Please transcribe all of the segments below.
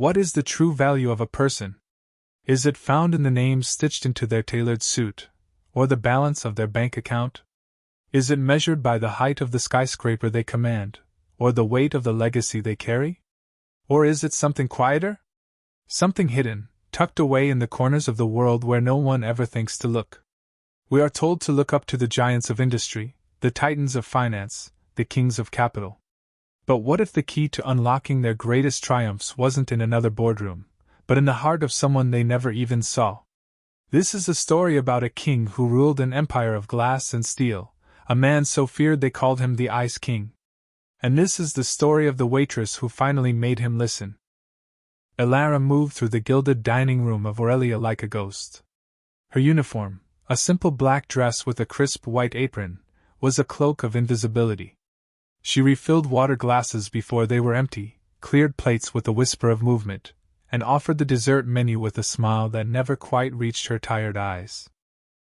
What is the true value of a person? Is it found in the names stitched into their tailored suit, or the balance of their bank account? Is it measured by the height of the skyscraper they command, or the weight of the legacy they carry? Or is it something quieter? Something hidden, tucked away in the corners of the world where no one ever thinks to look. We are told to look up to the giants of industry, the titans of finance, the kings of capital. But what if the key to unlocking their greatest triumphs wasn't in another boardroom, but in the heart of someone they never even saw? This is a story about a king who ruled an empire of glass and steel, a man so feared they called him the Ice King. And this is the story of the waitress who finally made him listen. Elara moved through the gilded dining room of Aurelia like a ghost. Her uniform, a simple black dress with a crisp white apron, was a cloak of invisibility. She refilled water glasses before they were empty, cleared plates with a whisper of movement, and offered the dessert menu with a smile that never quite reached her tired eyes.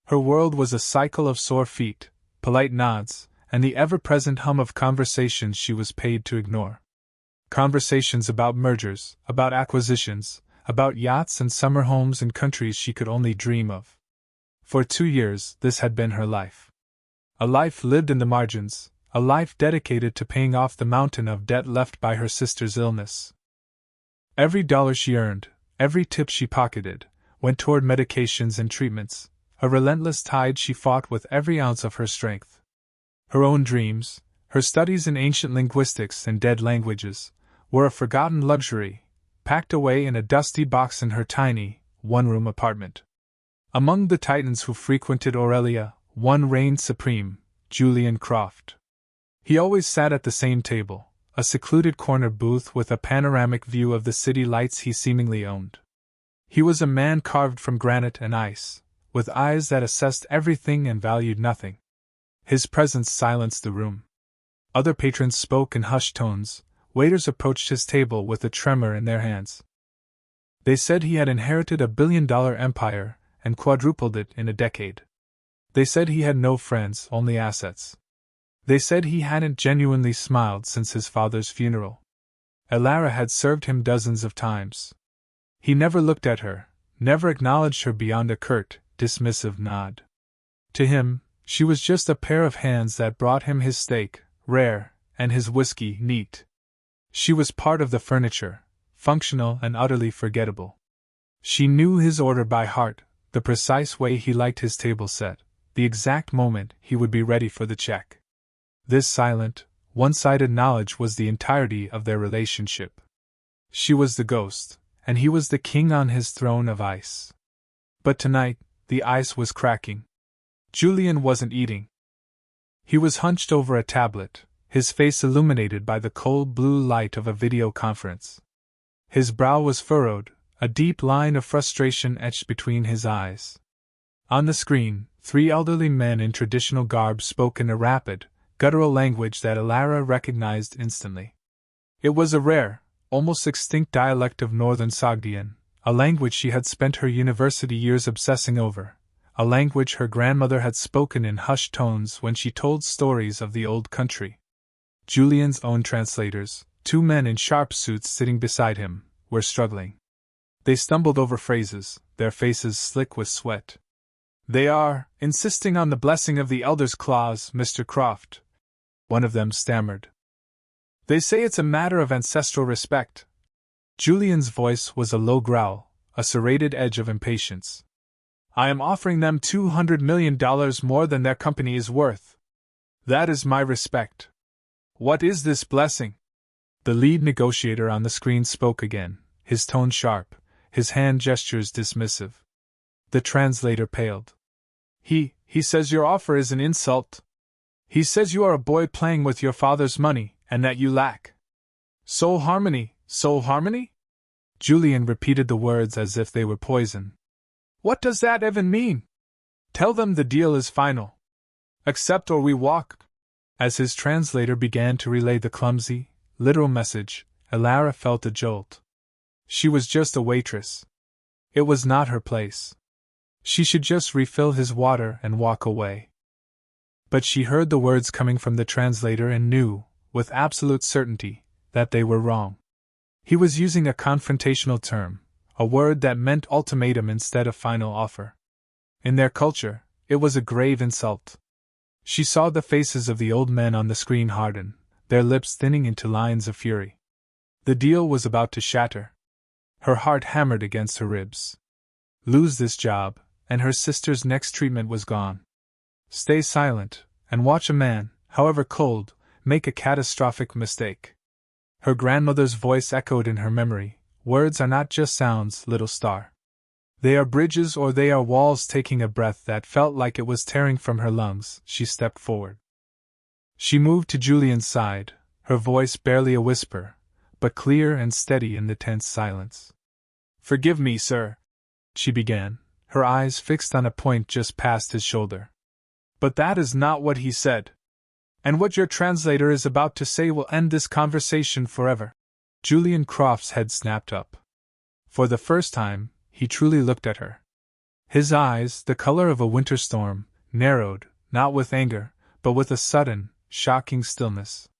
Her world was a cycle of sore feet, polite nods, and the ever-present hum of conversations she was paid to ignore. Conversations about mergers, about acquisitions, about yachts and summer homes in countries she could only dream of. For 2 years, this had been her life. A life lived in the margins, a life dedicated to paying off the mountain of debt left by her sister's illness. Every dollar she earned, every tip she pocketed, went toward medications and treatments, a relentless tide she fought with every ounce of her strength. Her own dreams, her studies in ancient linguistics and dead languages, were a forgotten luxury, packed away in a dusty box in her tiny, one-room apartment. Among the titans who frequented Aurelia, one reigned supreme, Julian Croft. He always sat at the same table, a secluded corner booth with a panoramic view of the city lights he seemingly owned. He was a man carved from granite and ice, with eyes that assessed everything and valued nothing. His presence silenced the room. Other patrons spoke in hushed tones, waiters approached his table with a tremor in their hands. They said he had inherited $1 billion empire and quadrupled it in a decade. They said he had no friends, only assets. They said he hadn't genuinely smiled since his father's funeral. Elara had served him dozens of times. He never looked at her, never acknowledged her beyond a curt, dismissive nod. To him, she was just a pair of hands that brought him his steak, rare, and his whiskey, neat. She was part of the furniture, functional and utterly forgettable. She knew his order by heart, the precise way he liked his table set, the exact moment he would be ready for the check. This silent, one-sided knowledge was the entirety of their relationship. She was the ghost, and he was the king on his throne of ice. But tonight, the ice was cracking. Julian wasn't eating. He was hunched over a tablet, his face illuminated by the cold blue light of a video conference. His brow was furrowed, a deep line of frustration etched between his eyes. On the screen, 3 elderly men in traditional garb spoke in a rapid, guttural language that Elara recognized instantly. It was a rare, almost extinct dialect of Northern Sogdian, a language she had spent her university years obsessing over, a language her grandmother had spoken in hushed tones when she told stories of the old country. Julian's own translators, 2 men in sharp suits sitting beside him, were struggling. They stumbled over phrases, their faces slick with sweat. "They are insisting on the blessing of the Elder's Clause, Mr. Croft," one of them stammered. "They say it's a matter of ancestral respect." Julian's voice was a low growl, a serrated edge of impatience. "I am offering them $200 million more than their company is worth. That is my respect. What is this blessing?" The lead negotiator on the screen spoke again, his tone sharp, his hand gestures dismissive. The translator paled. He says your offer is an insult. He says you are a boy playing with your father's money, and that you lack soul harmony, soul harmony?" Julian repeated the words as if they were poison. "What does that even mean? Tell them the deal is final. Accept or we walk." As his translator began to relay the clumsy, literal message, Elara felt a jolt. She was just a waitress. It was not her place. She should just refill his water and walk away. But she heard the words coming from the translator and knew, with absolute certainty, that they were wrong. He was using a confrontational term, a word that meant ultimatum instead of final offer. In their culture, it was a grave insult. She saw the faces of the old men on the screen harden, their lips thinning into lines of fury. The deal was about to shatter. Her heart hammered against her ribs. Lose this job, and her sister's next treatment was gone. Stay silent, and watch a man, however cold, make a catastrophic mistake. Her grandmother's voice echoed in her memory. Words are not just sounds, little star. They are bridges or they are walls. Taking a breath that felt like it was tearing from her lungs, she stepped forward. She moved to Julian's side, her voice barely a whisper, but clear and steady in the tense silence. "Forgive me, sir," she began, her eyes fixed on a point just past his shoulder. "But that is not what he said. And what your translator is about to say will end this conversation forever." Julian Croft's head snapped up. For the first time, he truly looked at her. His eyes, the color of a winter storm, narrowed, not with anger, but with a sudden, shocking stillness.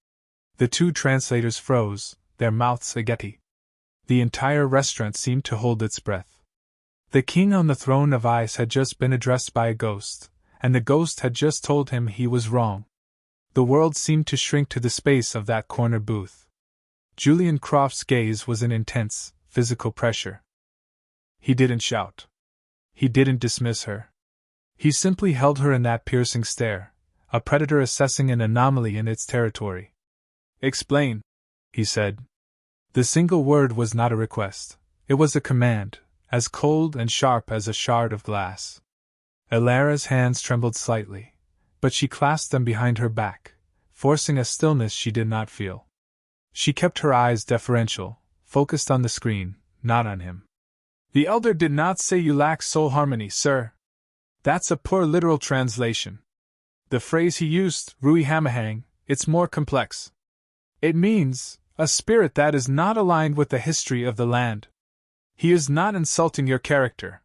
The two translators froze, their mouths agape. The entire restaurant seemed to hold its breath. The king on the throne of ice had just been addressed by a ghost, and the ghost had just told him he was wrong. The world seemed to shrink to the space of that corner booth. Julian Croft's gaze was an intense, physical pressure. He didn't shout. He didn't dismiss her. He simply held her in that piercing stare, a predator assessing an anomaly in its territory. "Explain," he said. The single word was not a request. It was a command, as cold and sharp as a shard of glass. Elara's hands trembled slightly, but she clasped them behind her back, forcing a stillness she did not feel. She kept her eyes deferential, focused on the screen, not on him. "The elder did not say you lack soul harmony, sir. That's a poor literal translation. The phrase he used, Rui Hamahang, it's more complex. It means a spirit that is not aligned with the history of the land. He is not insulting your character.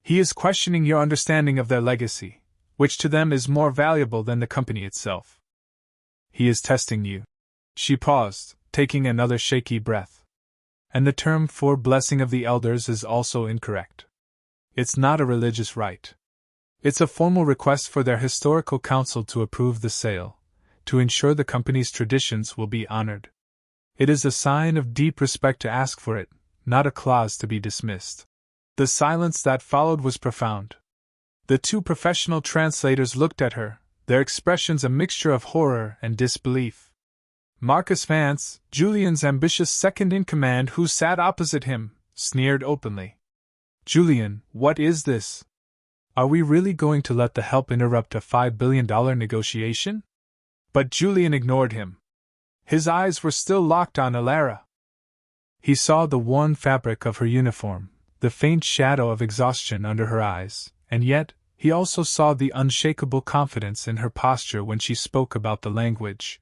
He is questioning your understanding of their legacy, which to them is more valuable than the company itself. He is testing you." She paused, taking another shaky breath. "And the term for blessing of the elders is also incorrect. It's not a religious rite. It's a formal request for their historical council to approve the sale, to ensure the company's traditions will be honored. It is a sign of deep respect to ask for it, not a clause to be dismissed." The silence that followed was profound. The two professional translators looked at her, their expressions a mixture of horror and disbelief. Marcus Vance, Julian's ambitious second-in-command who sat opposite him, sneered openly. "Julian, what is this? Are we really going to let the help interrupt a $5 billion negotiation?" But Julian ignored him. His eyes were still locked on Elara. He saw the worn fabric of her uniform, the faint shadow of exhaustion under her eyes, and yet, he also saw the unshakable confidence in her posture when she spoke about the language.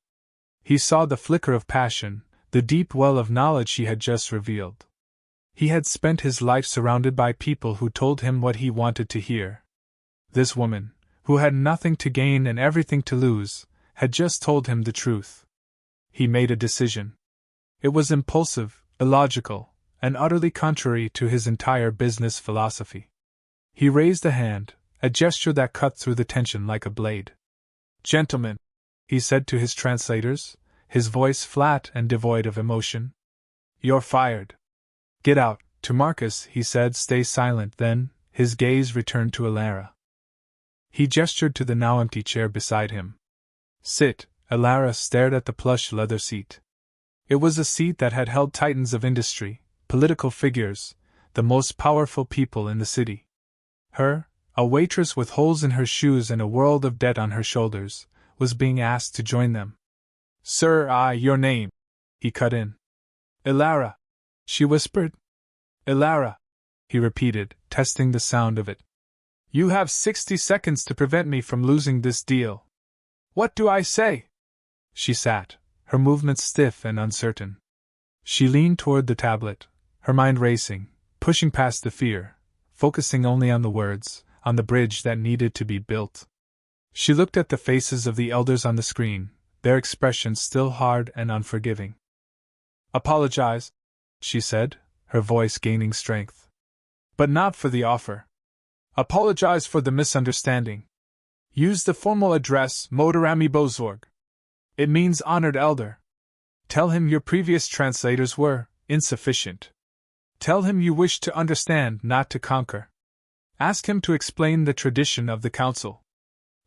He saw the flicker of passion, the deep well of knowledge she had just revealed. He had spent his life surrounded by people who told him what he wanted to hear. This woman, who had nothing to gain and everything to lose, had just told him the truth. He made a decision. It was impulsive, illogical, and utterly contrary to his entire business philosophy. He raised a hand, a gesture that cut through the tension like a blade. "Gentlemen," he said to his translators, his voice flat and devoid of emotion, "you're fired." "Get out." To Marcus, he said, "Stay silent." Then, his gaze returned to Elara. He gestured to the now empty chair beside him. "Sit." Elara stared at the plush leather seat. It was a seat that had held titans of industry, political figures, the most powerful people in the city. Her, a waitress with holes in her shoes and a world of debt on her shoulders, was being asked to join them. "Sir, your name," he cut in. "Elara," she whispered. "Elara," he repeated, testing the sound of it. "You have 60 seconds to prevent me from losing this deal." "What do I say?" She sat, her movements stiff and uncertain. She leaned toward the tablet, her mind racing, pushing past the fear, focusing only on the words, on the bridge that needed to be built. She looked at the faces of the elders on the screen, their expressions still hard and unforgiving. "Apologize," she said, her voice gaining strength. But not for the offer. Apologize for the misunderstanding. Use the formal address Motorami Bozorg. It means honored elder. Tell him your previous translators were insufficient. Tell him you wish to understand, not to conquer. Ask him to explain the tradition of the council.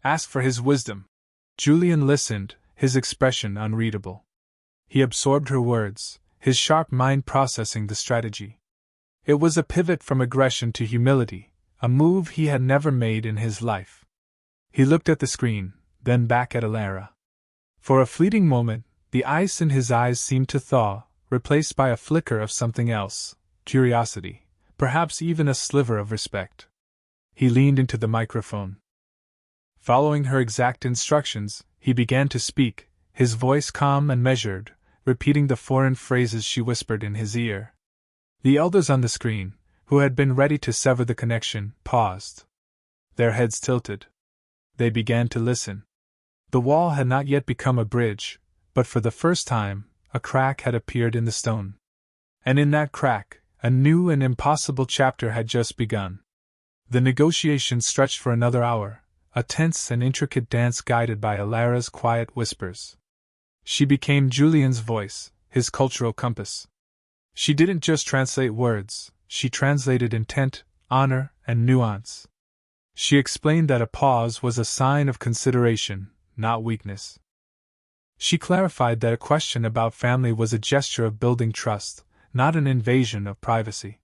Ask for his wisdom. Julian listened, his expression unreadable. He absorbed her words, his sharp mind processing the strategy. It was a pivot from aggression to humility, a move he had never made in his life. He looked at the screen, then back at Alara. For a fleeting moment, the ice in his eyes seemed to thaw, replaced by a flicker of something else, curiosity, perhaps even a sliver of respect. He leaned into the microphone. Following her exact instructions, he began to speak, his voice calm and measured, repeating the foreign phrases she whispered in his ear. The elders on the screen, who had been ready to sever the connection, paused. Their heads tilted. They began to listen. The wall had not yet become a bridge, but for the first time, a crack had appeared in the stone. And in that crack, a new and impossible chapter had just begun. The negotiations stretched for another hour, a tense and intricate dance guided by Alara's quiet whispers. She became Julian's voice, his cultural compass. She didn't just translate words, she translated intent, honor, and nuance. She explained that a pause was a sign of consideration, not weakness. She clarified that a question about family was a gesture of building trust, not an invasion of privacy.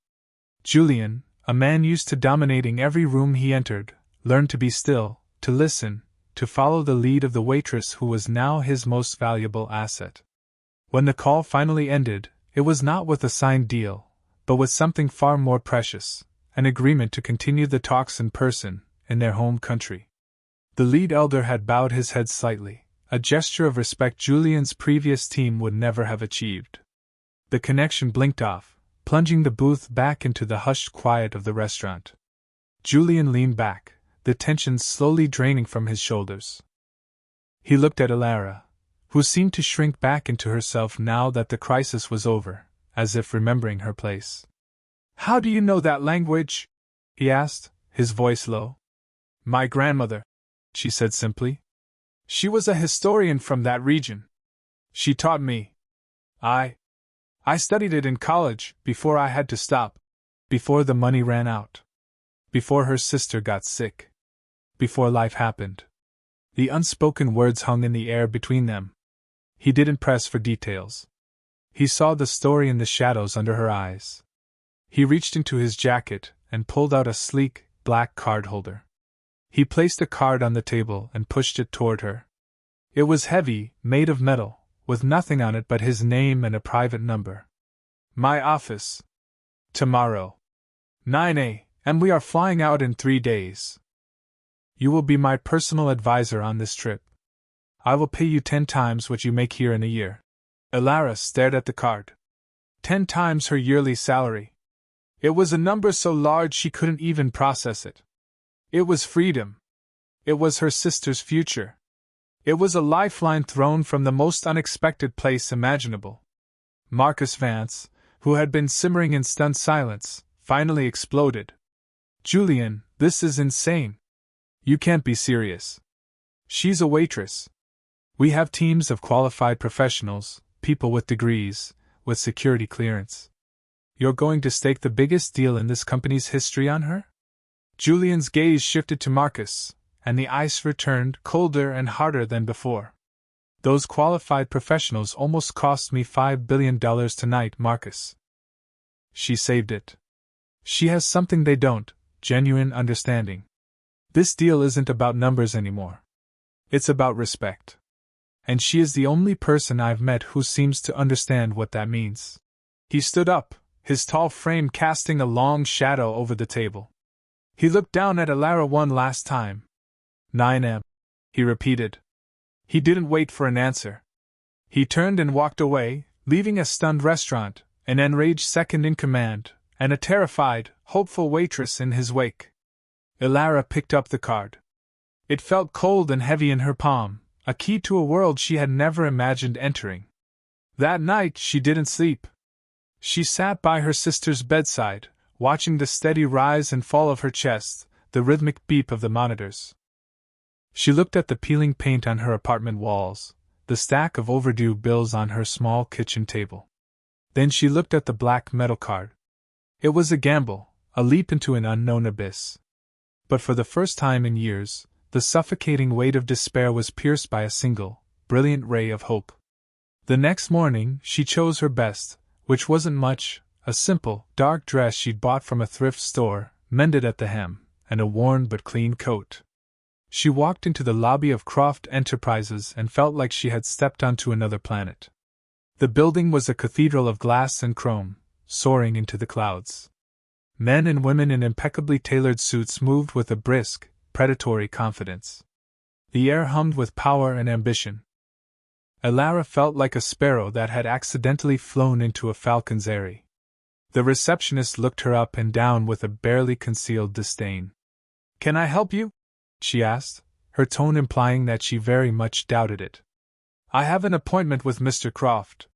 Julian, a man used to dominating every room he entered, learned to be still, to listen, to follow the lead of the waitress who was now his most valuable asset. When the call finally ended, it was not with a signed deal, but with something far more precious, an agreement to continue the talks in person, in their home country. The lead elder had bowed his head slightly, a gesture of respect Julian's previous team would never have achieved. The connection blinked off, plunging the booth back into the hushed quiet of the restaurant. Julian leaned back, the tension slowly draining from his shoulders. He looked at Alara, who seemed to shrink back into herself now that the crisis was over, as if remembering her place. "How do you know that language?" he asked, his voice low. "My grandmother," she said simply. "She was a historian from that region. She taught me. I studied it in college, before I had to stop. Before the money ran out. Before her sister got sick. Before life happened." The unspoken words hung in the air between them. He didn't press for details. He saw the story in the shadows under her eyes. He reached into his jacket and pulled out a sleek, black card holder. He placed a card on the table and pushed it toward her. It was heavy, made of metal, with nothing on it but his name and a private number. "My office. Tomorrow. 9 a.m. We are flying out in 3 days. You will be my personal advisor on this trip. I will pay you 10 times what you make here in a year." Alara stared at the card. 10 times her yearly salary. It was a number so large she couldn't even process it. It was freedom. It was her sister's future. It was a lifeline thrown from the most unexpected place imaginable. Marcus Vance, who had been simmering in stunned silence, finally exploded. "Julian, this is insane. You can't be serious. She's a waitress. We have teams of qualified professionals, people with degrees, with security clearance. You're going to stake the biggest deal in this company's history on her?" Julian's gaze shifted to Marcus, and the ice returned colder and harder than before. "Those qualified professionals almost cost me $5 billion tonight, Marcus. She saved it. She has something they don't, genuine understanding. This deal isn't about numbers anymore. It's about respect. And she is the only person I've met who seems to understand what that means." He stood up, his tall frame casting a long shadow over the table. He looked down at Alara one last time. 9 a.m., he repeated. He didn't wait for an answer. He turned and walked away, leaving a stunned restaurant, an enraged second-in-command, and a terrified, hopeful waitress in his wake. Alara picked up the card. It felt cold and heavy in her palm, a key to a world she had never imagined entering. That night she didn't sleep. She sat by her sister's bedside, watching the steady rise and fall of her chest, the rhythmic beep of the monitors. She looked at the peeling paint on her apartment walls, the stack of overdue bills on her small kitchen table. Then she looked at the black metal card. It was a gamble, a leap into an unknown abyss. But for the first time in years, the suffocating weight of despair was pierced by a single, brilliant ray of hope. The next morning, she chose her best, which wasn't much, a simple, dark dress she'd bought from a thrift store, mended at the hem, and a worn but clean coat. She walked into the lobby of Croft Enterprises and felt like she had stepped onto another planet. The building was a cathedral of glass and chrome, soaring into the clouds. Men and women in impeccably tailored suits moved with a brisk, predatory confidence. The air hummed with power and ambition. Elara felt like a sparrow that had accidentally flown into a falcon's eyrie. The receptionist looked her up and down with a barely concealed disdain. "Can I help you?" she asked, her tone implying that she very much doubted it. "I have an appointment with Mr. Croft,"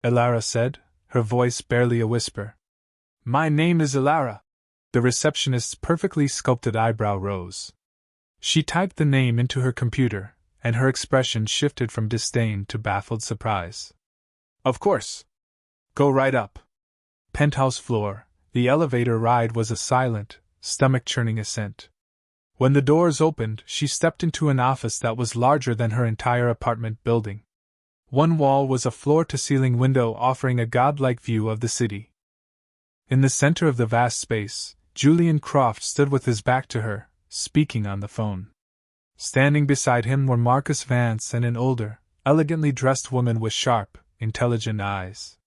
Elara said, her voice barely a whisper. "My name is Elara." The receptionist's perfectly sculpted eyebrow rose. She typed the name into her computer, and her expression shifted from disdain to baffled surprise. "Of course. Go right up." Penthouse floor, the elevator ride was a silent, stomach-churning ascent. When the doors opened, she stepped into an office that was larger than her entire apartment building. One wall was a floor-to-ceiling window offering a godlike view of the city. In the center of the vast space, Julian Croft stood with his back to her, speaking on the phone. Standing beside him were Marcus Vance and an older, elegantly dressed woman with sharp, intelligent eyes.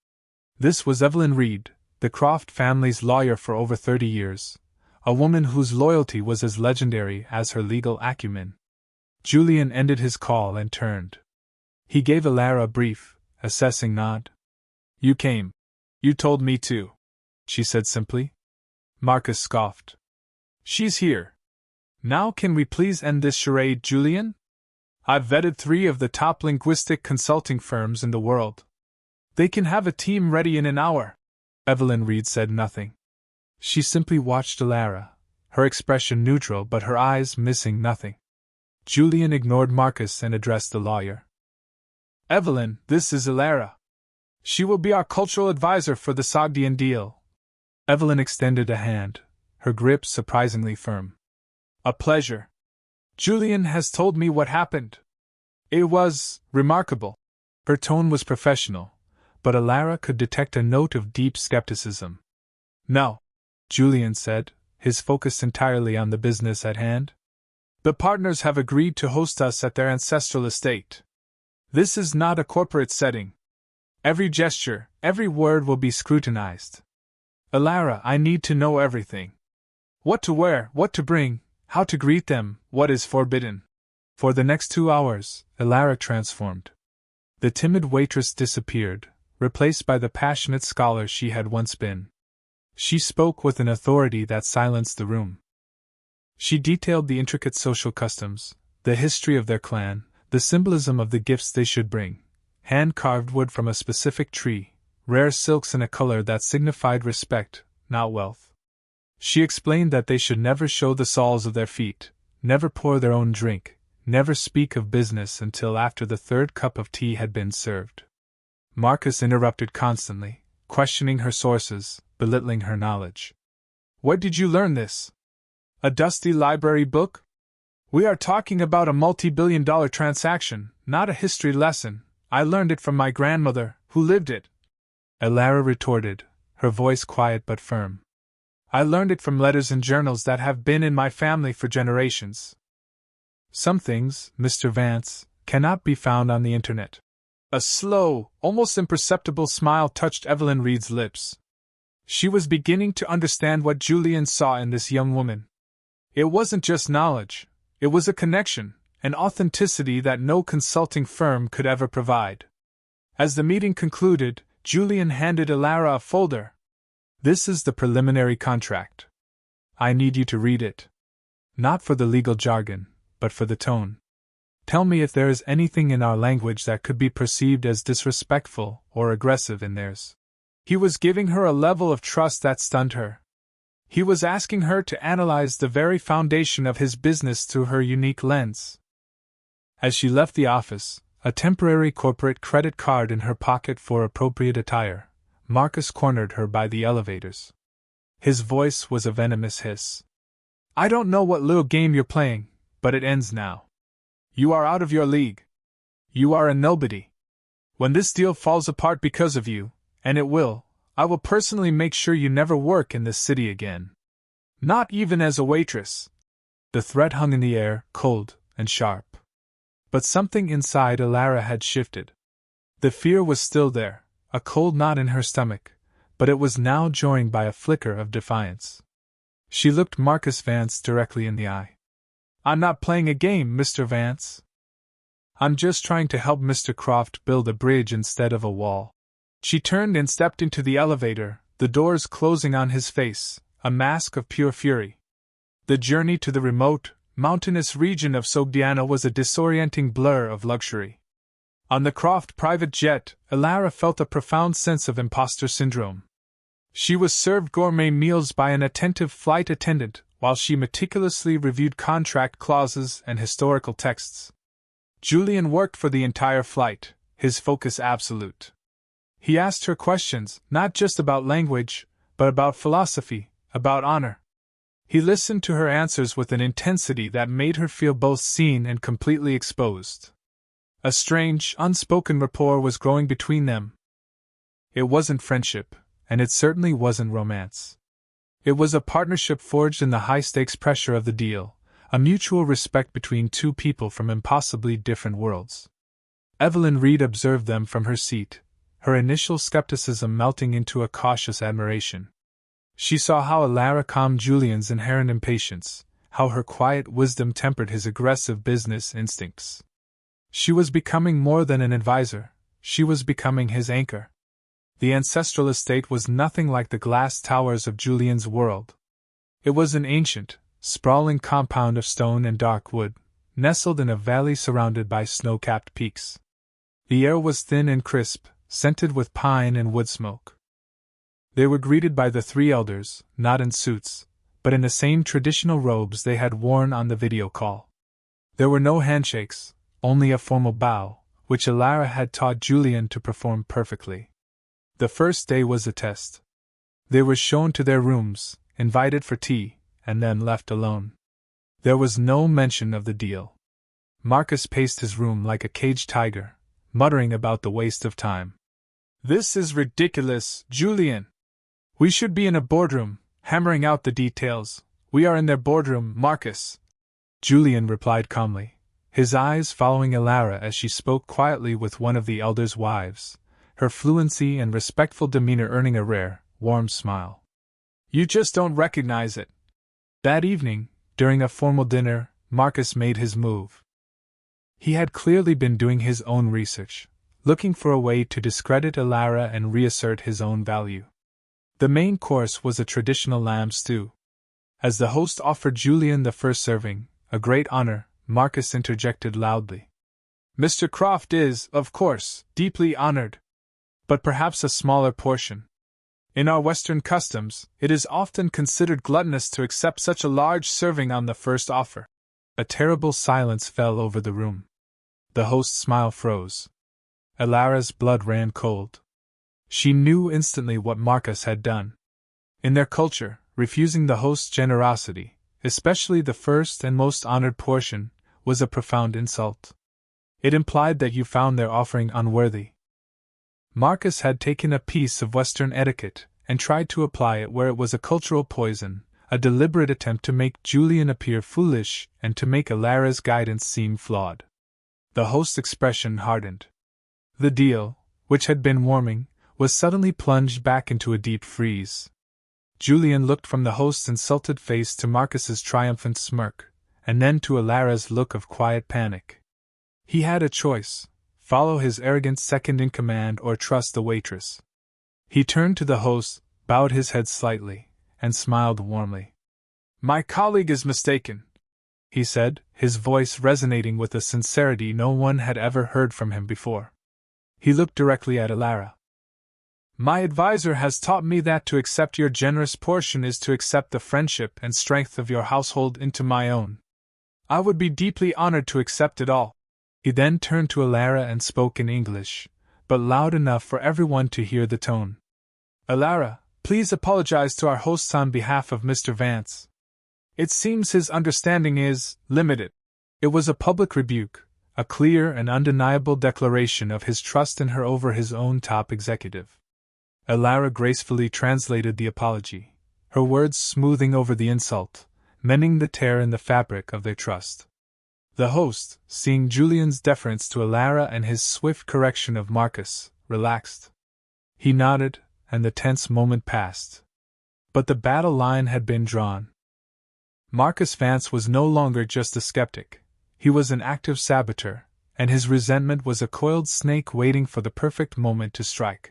This was Evelyn Reed, the Croft family's lawyer for over 30 years, a woman whose loyalty was as legendary as her legal acumen. Julian ended his call and turned. He gave Elara a brief, assessing nod. "You came. You told me to," she said simply. Marcus scoffed. "She's here. Now can we please end this charade, Julian? I've vetted 3 of the top linguistic consulting firms in the world. They can have a team ready in an hour." Evelyn Reed said nothing. She simply watched Elara, her expression neutral but her eyes missing nothing. Julian ignored Marcus and addressed the lawyer. "Evelyn, this is Elara. She will be our cultural advisor for the Sogdian deal." Evelyn extended a hand, her grip surprisingly firm. "A pleasure. Julian has told me what happened. It was remarkable." Her tone was professional, but Elara could detect a note of deep skepticism. "No," Julian said, his focus entirely on the business at hand. "The partners have agreed to host us at their ancestral estate. This is not a corporate setting. Every gesture, every word will be scrutinized. Elara, I need to know everything. What to wear, what to bring, how to greet them, what is forbidden." For the next 2 hours, Elara transformed. The timid waitress disappeared, replaced by the passionate scholar she had once been. She spoke with an authority that silenced the room. She detailed the intricate social customs, the history of their clan, the symbolism of the gifts they should bring, hand-carved wood from a specific tree, rare silks in a color that signified respect, not wealth. She explained that they should never show the soles of their feet, never pour their own drink, never speak of business until after the 3rd cup of tea had been served. Marcus interrupted constantly, questioning her sources, belittling her knowledge. "Where did you learn this? A dusty library book? We are talking about a multi-billion-dollar transaction, not a history lesson. I learned it from my grandmother, who lived it," Elara retorted, her voice quiet but firm. "I learned it from letters and journals that have been in my family for generations. Some things, Mr. Vance, cannot be found on the internet." A slow, almost imperceptible smile touched Evelyn Reed's lips. She was beginning to understand what Julian saw in this young woman. It wasn't just knowledge, it was a connection, an authenticity that no consulting firm could ever provide. As the meeting concluded, Julian handed Elara a folder. "This is the preliminary contract. I need you to read it. Not for the legal jargon, but for the tone. Tell me if there is anything in our language that could be perceived as disrespectful or aggressive in theirs." He was giving her a level of trust that stunned her. He was asking her to analyze the very foundation of his business through her unique lens. As she left the office, a temporary corporate credit card in her pocket for appropriate attire, Marcus cornered her by the elevators. His voice was a venomous hiss. "I don't know what little game you're playing, but it ends now. You are out of your league. You are a nobody. When this deal falls apart because of you, and it will, I will personally make sure you never work in this city again. Not even as a waitress." The threat hung in the air, cold and sharp. But something inside Alara had shifted. The fear was still there, a cold knot in her stomach, but it was now joined by a flicker of defiance. She looked Marcus Vance directly in the eye. "I'm not playing a game, Mr. Vance. I'm just trying to help Mr. Croft build a bridge instead of a wall." She turned and stepped into the elevator, the doors closing on his face, a mask of pure fury. The journey to the remote, mountainous region of Sogdiana was a disorienting blur of luxury. On the Croft private jet, Alara felt a profound sense of imposter syndrome. She was served gourmet meals by an attentive flight attendant, while she meticulously reviewed contract clauses and historical texts. Julian worked for the entire flight, his focus absolute. He asked her questions, not just about language, but about philosophy, about honor. He listened to her answers with an intensity that made her feel both seen and completely exposed. A strange, unspoken rapport was growing between them. It wasn't friendship, and it certainly wasn't romance. It was a partnership forged in the high-stakes pressure of the deal, a mutual respect between two people from impossibly different worlds. Evelyn Reed observed them from her seat, her initial skepticism melting into a cautious admiration. She saw how Alara calmed Julian's inherent impatience, how her quiet wisdom tempered his aggressive business instincts. She was becoming more than an advisor, she was becoming his anchor. The ancestral estate was nothing like the glass towers of Julian's world. It was an ancient, sprawling compound of stone and dark wood, nestled in a valley surrounded by snow-capped peaks. The air was thin and crisp, scented with pine and wood smoke. They were greeted by the three elders, not in suits, but in the same traditional robes they had worn on the video call. There were no handshakes, only a formal bow, which Alara had taught Julian to perform perfectly. The first day was a test. They were shown to their rooms, invited for tea, and then left alone. There was no mention of the deal. Marcus paced his room like a caged tiger, muttering about the waste of time. "This is ridiculous, Julian. We should be in a boardroom, hammering out the details. We are in their boardroom, Marcus." Julian replied calmly, his eyes following Alara as she spoke quietly with one of the elders' wives, her fluency and respectful demeanor earning a rare, warm smile. "You just don't recognize it." That evening, during a formal dinner, Marcus made his move. He had clearly been doing his own research, looking for a way to discredit Alara and reassert his own value. The main course was a traditional lamb stew. As the host offered Julian the first serving, a great honor, Marcus interjected loudly. "Mr. Croft is, of course, deeply honored. But perhaps a smaller portion. In our Western customs, it is often considered gluttonous to accept such a large serving on the first offer." A terrible silence fell over the room. The host's smile froze. Alara's blood ran cold. She knew instantly what Marcus had done. In their culture, refusing the host's generosity, especially the first and most honored portion, was a profound insult. It implied that you found their offering unworthy. Marcus had taken a piece of Western etiquette and tried to apply it where it was a cultural poison, a deliberate attempt to make Julian appear foolish and to make Alara's guidance seem flawed. The host's expression hardened. The deal, which had been warming, was suddenly plunged back into a deep freeze. Julian looked from the host's insulted face to Marcus's triumphant smirk, and then to Alara's look of quiet panic. He had a choice: follow his arrogant second-in-command or trust the waitress. He turned to the host, bowed his head slightly, and smiled warmly. "My colleague is mistaken," he said, his voice resonating with a sincerity no one had ever heard from him before. He looked directly at Alara. My advisor has taught me that to accept your generous portion is to accept the friendship and strength of your household into my own. I would be deeply honored to accept it all. He then turned to Alara and spoke in English, but loud enough for everyone to hear the tone. Alara, please apologize to our hosts on behalf of Mr. Vance. It seems his understanding is limited. It was a public rebuke, a clear and undeniable declaration of his trust in her over his own top executive. Alara gracefully translated the apology, her words smoothing over the insult, mending the tear in the fabric of their trust. The host, seeing Julian's deference to Alara and his swift correction of Marcus, relaxed. He nodded, and the tense moment passed. But the battle line had been drawn. Marcus Vance was no longer just a skeptic. He was an active saboteur, and his resentment was a coiled snake waiting for the perfect moment to strike.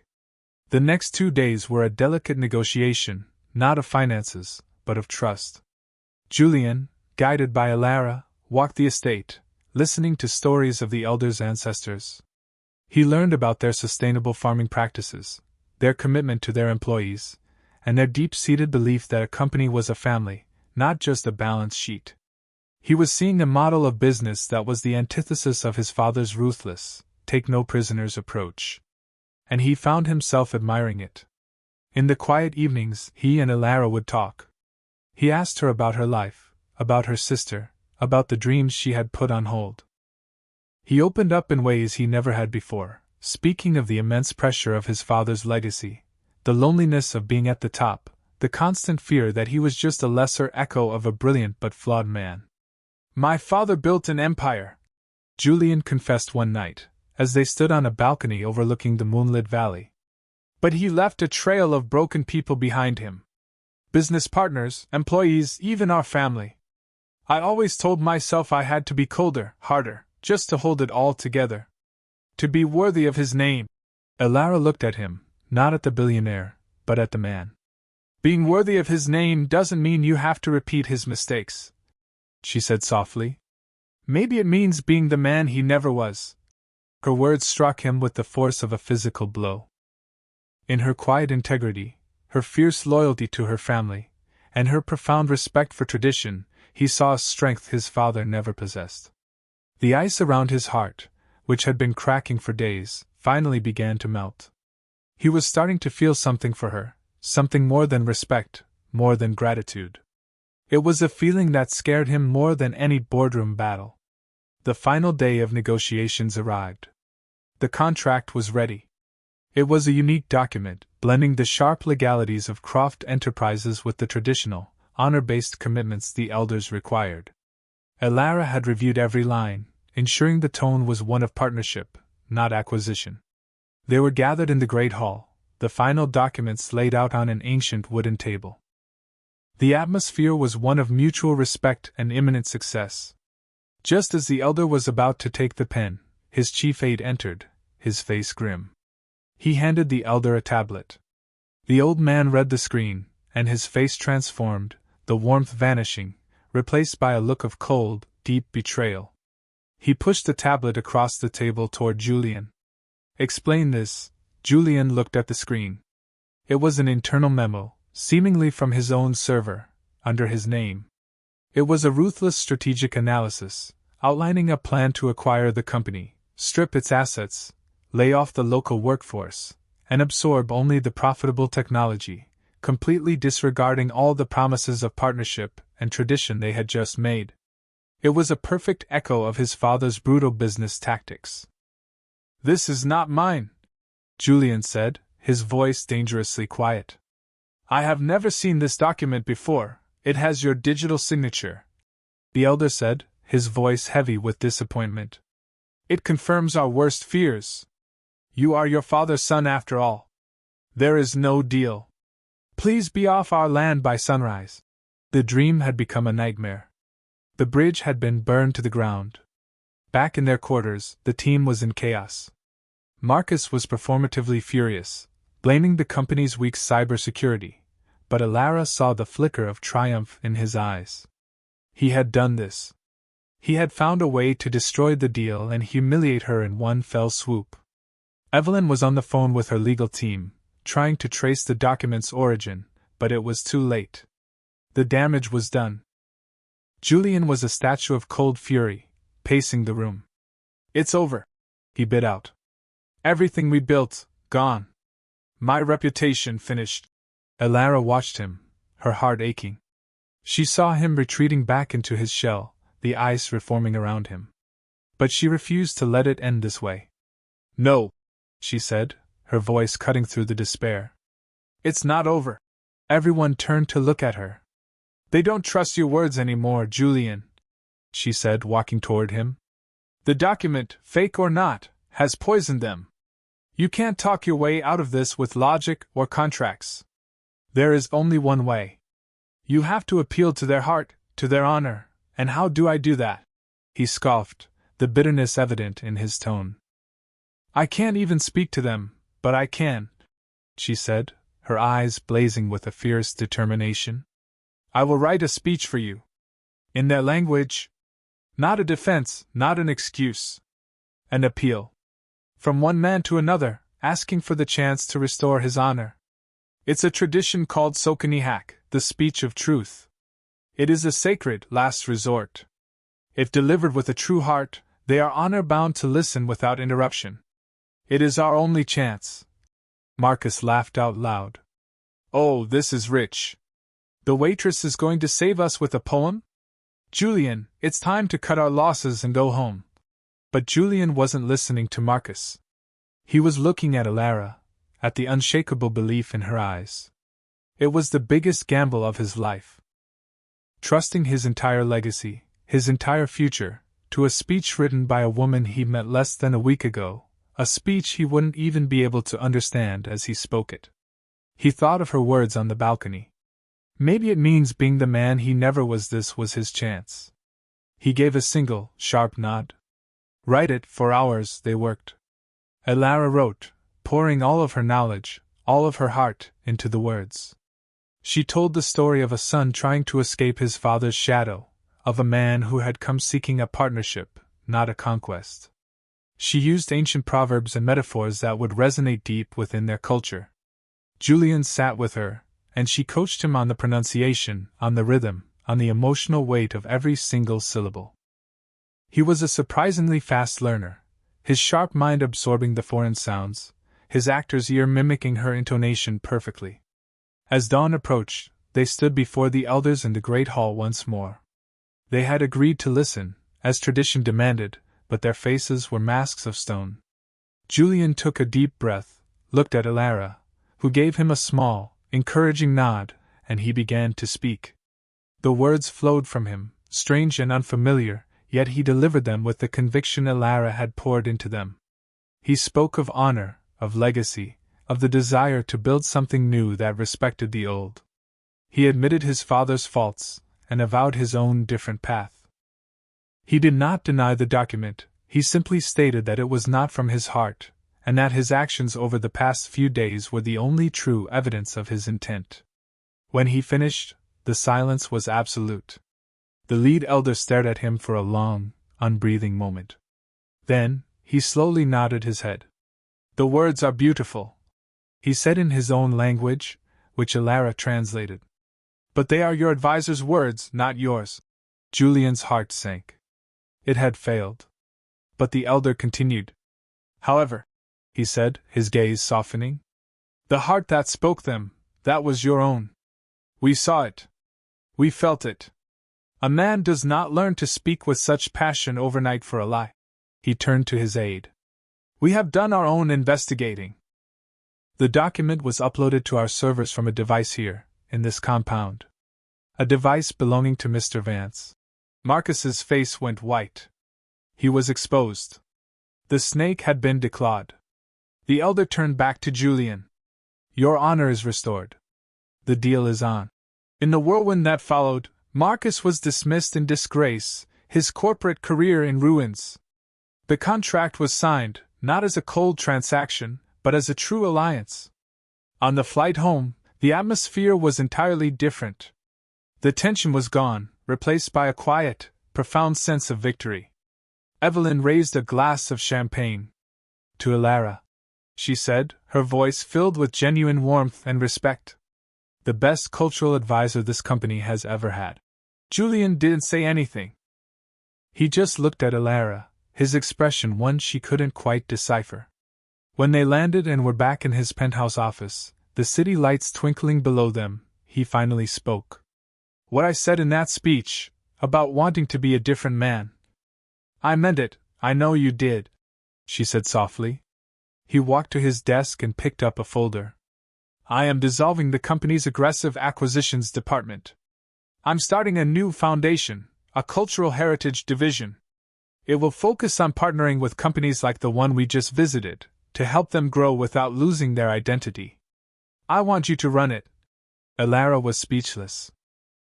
The next 2 days were a delicate negotiation, not of finances, but of trust. Julian, guided by Alara, walked the estate, listening to stories of the elders' ancestors. He learned about their sustainable farming practices, their commitment to their employees, and their deep-seated belief that a company was a family, not just a balance sheet. He was seeing a model of business that was the antithesis of his father's ruthless, take-no-prisoners approach. And he found himself admiring it. In the quiet evenings, he and Alara would talk. He asked her about her life, about her sister, about the dreams she had put on hold. He opened up in ways he never had before, speaking of the immense pressure of his father's legacy, the loneliness of being at the top, the constant fear that he was just a lesser echo of a brilliant but flawed man. My father built an empire, Julian confessed one night, as they stood on a balcony overlooking the moonlit valley. But he left a trail of broken people behind him. Business partners, employees, even our family. I always told myself I had to be colder, harder, just to hold it all together. To be worthy of his name. Alara looked at him, not at the billionaire, but at the man. Being worthy of his name doesn't mean you have to repeat his mistakes, she said softly. Maybe it means being the man he never was. Her words struck him with the force of a physical blow. In her quiet integrity, her fierce loyalty to her family, and her profound respect for tradition, he saw a strength his father never possessed. The ice around his heart, which had been cracking for days, finally began to melt. He was starting to feel something for her, something more than respect, more than gratitude. It was a feeling that scared him more than any boardroom battle. The final day of negotiations arrived. The contract was ready. It was a unique document, blending the sharp legalities of Croft Enterprises with the traditional, honor-based commitments the elders required. Alara had reviewed every line, ensuring the tone was one of partnership, not acquisition. They were gathered in the great hall, the final documents laid out on an ancient wooden table. The atmosphere was one of mutual respect and imminent success. Just as the elder was about to take the pen, his chief aide entered, his face grim. He handed the elder a tablet. The old man read the screen, and his face transformed, the warmth vanishing, replaced by a look of cold, deep betrayal. He pushed the tablet across the table toward Julian. Explain this. Julian looked at the screen. It was an internal memo, seemingly from his own server, under his name. It was a ruthless strategic analysis, outlining a plan to acquire the company, strip its assets, lay off the local workforce, and absorb only the profitable technology, completely disregarding all the promises of partnership and tradition they had just made. It was a perfect echo of his father's brutal business tactics. This is not mine, Julian said, his voice dangerously quiet. I have never seen this document before. It has your digital signature, the elder said, his voice heavy with disappointment. It confirms our worst fears. You are your father's son after all. There is no deal. Please be off our land by sunrise. The dream had become a nightmare. The bridge had been burned to the ground. Back in their quarters, the team was in chaos. Marcus was performatively furious, blaming the company's weak cybersecurity, but Alara saw the flicker of triumph in his eyes. He had done this. He had found a way to destroy the deal and humiliate her in one fell swoop. Evelyn was on the phone with her legal team, trying to trace the document's origin, but it was too late. The damage was done. Julian was a statue of cold fury, pacing the room. "It's over," he bit out. "Everything we built, gone. My reputation finished." Elara watched him, her heart aching. She saw him retreating back into his shell, the ice reforming around him. But she refused to let it end this way. "No," she said, her voice cutting through the despair. "It's not over." Everyone turned to look at her. "They don't trust your words anymore, Julian," she said, walking toward him. "The document, fake or not, has poisoned them. You can't talk your way out of this with logic or contracts. There is only one way. You have to appeal to their heart, to their honor, and how do I do that?" He scoffed, the bitterness evident in his tone. "I can't even speak to them, but I can," she said, her eyes blazing with a fierce determination. "I will write a speech for you. In their language. Not a defense, not an excuse. An appeal. From one man to another, asking for the chance to restore his honor. It's a tradition called Sokanihak, the speech of truth. It is a sacred last resort. If delivered with a true heart, they are honor-bound to listen without interruption. It is our only chance." Marcus laughed out loud. "Oh, this is rich. The waitress is going to save us with a poem? Julian, it's time to cut our losses and go home." But Julian wasn't listening to Marcus. He was looking at Elara, at the unshakable belief in her eyes. It was the biggest gamble of his life. Trusting his entire legacy, his entire future, to a speech written by a woman he met less than a week ago, a speech he wouldn't even be able to understand as he spoke it. He thought of her words on the balcony. Maybe it means being the man he never was. This was his chance. He gave a single, sharp nod. Write it. For hours they worked. Elara wrote, pouring all of her knowledge, all of her heart, into the words. She told the story of a son trying to escape his father's shadow, of a man who had come seeking a partnership, not a conquest. She used ancient proverbs and metaphors that would resonate deep within their culture. Julian sat with her, and she coached him on the pronunciation, on the rhythm, on the emotional weight of every single syllable. He was a surprisingly fast learner, his sharp mind absorbing the foreign sounds, his actor's ear mimicking her intonation perfectly. As dawn approached, they stood before the elders in the great hall once more. They had agreed to listen, as tradition demanded, but their faces were masks of stone. Julian took a deep breath, looked at Elara, who gave him a small, encouraging nod, and he began to speak. The words flowed from him, strange and unfamiliar, yet he delivered them with the conviction Elara had poured into them. He spoke of honor, of legacy, of the desire to build something new that respected the old. He admitted his father's faults, and avowed his own different path. He did not deny the document, he simply stated that it was not from his heart, and that his actions over the past few days were the only true evidence of his intent. When he finished, the silence was absolute. The lead elder stared at him for a long, unbreathing moment. Then, he slowly nodded his head. "The words are beautiful," he said in his own language, which Elara translated. "But they are your advisor's words, not yours." Julian's heart sank. It had failed. But the elder continued. "However," he said, his gaze softening, "the heart that spoke them, that was your own. We saw it. We felt it. A man does not learn to speak with such passion overnight for a lie." He turned to his aide. "We have done our own investigating. The document was uploaded to our servers from a device here, in this compound. A device belonging to Mr. Vance." Marcus's face went white. He was exposed. The snake had been declawed. The elder turned back to Julian. "Your honor is restored. The deal is on." In the whirlwind that followed, Marcus was dismissed in disgrace, his corporate career in ruins. The contract was signed, not as a cold transaction, but as a true alliance. On the flight home, the atmosphere was entirely different. The tension was gone, replaced by a quiet, profound sense of victory. Evelyn raised a glass of champagne. To Elara. she said, her voice filled with genuine warmth and respect. The best cultural advisor this company has ever had. Julian didn't say anything. He just looked at Ilara, his expression one she couldn't quite decipher. When they landed and were back in his penthouse office, the city lights twinkling below them, he finally spoke. What I said in that speech, about wanting to be a different man. I meant it, I know you did, she said softly. He walked to his desk and picked up a folder. I am dissolving the company's aggressive acquisitions department. I'm starting a new foundation, a cultural heritage division. It will focus on partnering with companies like the one we just visited, to help them grow without losing their identity. I want you to run it. Ilara was speechless.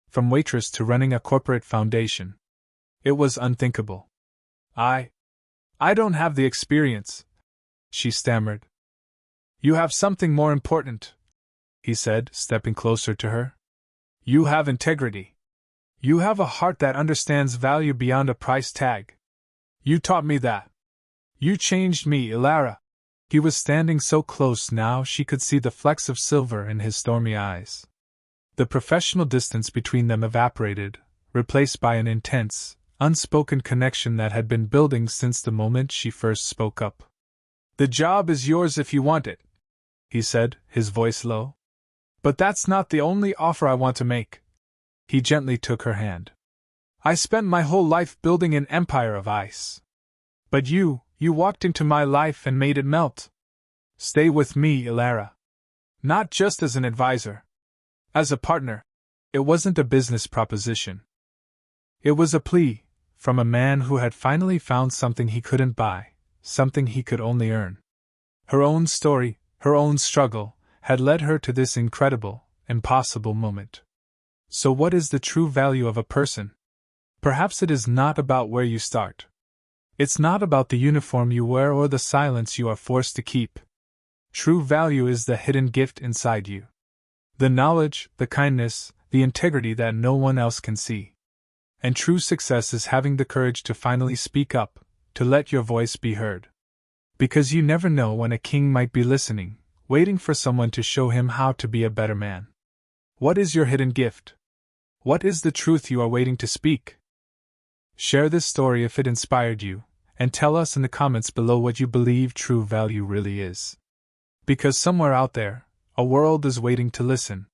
From Waitress to running a corporate foundation. It was unthinkable. I don't have the experience, she stammered. You have something more important, he said, stepping closer to her. You have integrity. You have a heart that understands value beyond a price tag. You taught me that. You changed me, Ilara. He was standing so close now she could see the flecks of silver in his stormy eyes. The professional distance between them evaporated, replaced by an intense, unspoken connection that had been building since the moment she first spoke up. The job is yours if you want it, he said, his voice low. But that's not the only offer I want to make. He gently took her hand. I spent my whole life building an empire of ice. But you walked into my life and made it melt. Stay with me, Ilara. Not just as an advisor. As a partner. It wasn't a business proposition. It was a plea, from a man who had finally found something he couldn't buy, something he could only earn. Her own story, her own struggle, had led her to this incredible, impossible moment. So what is the true value of a person? Perhaps it is not about where you start. It's not about the uniform you wear or the silence you are forced to keep. True value is the hidden gift inside you. The knowledge, the kindness, the integrity that no one else can see. And true success is having the courage to finally speak up, to let your voice be heard. Because you never know when a king might be listening, waiting for someone to show him how to be a better man. What is your hidden gift? What is the truth you are waiting to speak? Share this story if it inspired you, and tell us in the comments below what you believe true value really is. Because somewhere out there, a world is waiting to listen.